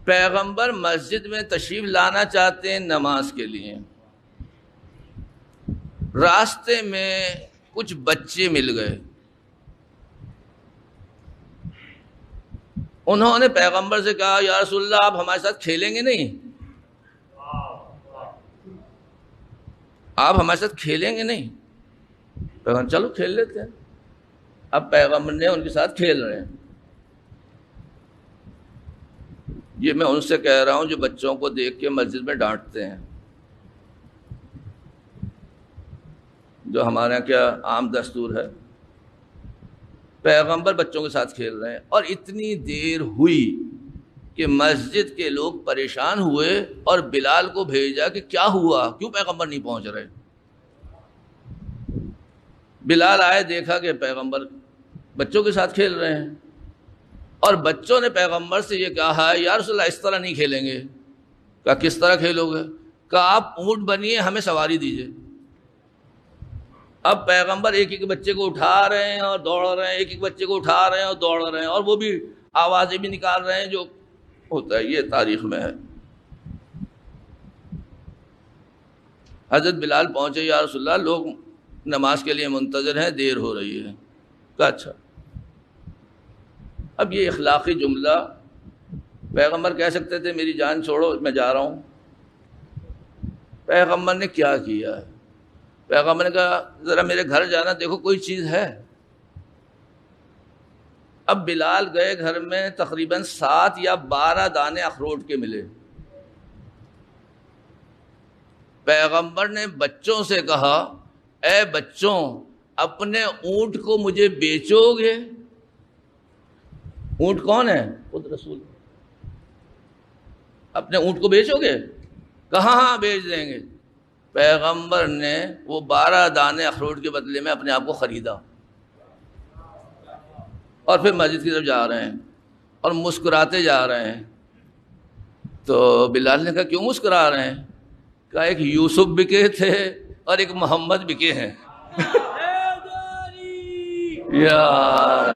پیغمبر مسجد میں تشریف لانا چاہتے ہیں نماز کے لیے، راستے میں کچھ بچے مل گئے، انہوں نے پیغمبر سے کہا یا رسول اللہ آپ ہمارے ساتھ کھیلیں گے نہیں؟ آپ ہمارے ساتھ کھیلیں گے نہیں؟ پیغمبر چلو کھیل لیتے ہیں۔ اب پیغمبر نے ان کے ساتھ کھیل رہے ہیں۔ یہ میں ان سے کہہ رہا ہوں جو بچوں کو دیکھ کے مسجد میں ڈانٹتے ہیں، جو ہمارے یہاں کیا عام دستور ہے، پیغمبر بچوں کے ساتھ کھیل رہے ہیں اور اتنی دیر ہوئی کہ مسجد کے لوگ پریشان ہوئے اور بلال کو بھیجا کہ کیا ہوا، کیوں پیغمبر نہیں پہنچ رہے؟ بلال آئے، دیکھا کہ پیغمبر بچوں کے ساتھ کھیل رہے ہیں، اور بچوں نے پیغمبر سے یہ کہا یا رسول اللہ اس طرح نہیں کھیلیں گے۔ کہا کس طرح کھیلو گے؟ کہا آپ اونٹ بنیے، ہمیں سواری دیجیے۔ اب پیغمبر ایک ایک بچے کو اٹھا رہے ہیں اور دوڑ رہے ہیں، ایک ایک بچے کو اٹھا رہے ہیں اور دوڑ رہے ہیں، اور وہ بھی آوازیں بھی نکال رہے ہیں جو ہوتا ہے، یہ تاریخ میں ہے۔ حضرت بلال پہنچے، یا رسول اللہ لوگ نماز کے لیے منتظر ہیں، دیر ہو رہی ہے۔ کہا اچھا۔ اب یہ اخلاقی جملہ پیغمبر کہہ سکتے تھے میری جان چھوڑو میں جا رہا ہوں، پیغمبر نے کیا کیا ہے؟ پیغمبر نے کہا ذرا میرے گھر جانا، دیکھو کوئی چیز ہے۔ اب بلال گئے گھر میں، تقریباً 7 یا 12 دانے اخروٹ کے ملے۔ پیغمبر نے بچوں سے کہا اے بچوں اپنے اونٹ کو مجھے بیچو گے؟ اونٹ کون ہے؟ خود رسول۔ اپنے اونٹ کو بیچو گے؟ کہا ہاں بیچ دیں گے۔ پیغمبر نے وہ 12 دانے اخروٹ کے بدلے میں اپنے آپ کو خریدا، اور پھر مسجد کی طرف جا رہے ہیں اور مسکراتے جا رہے ہیں۔ تو بلال نے کہا کیوں مسکرا رہے ہیں؟ کہا ایک یوسف بکے تھے اور ایک محمد بکے ہیں۔ یا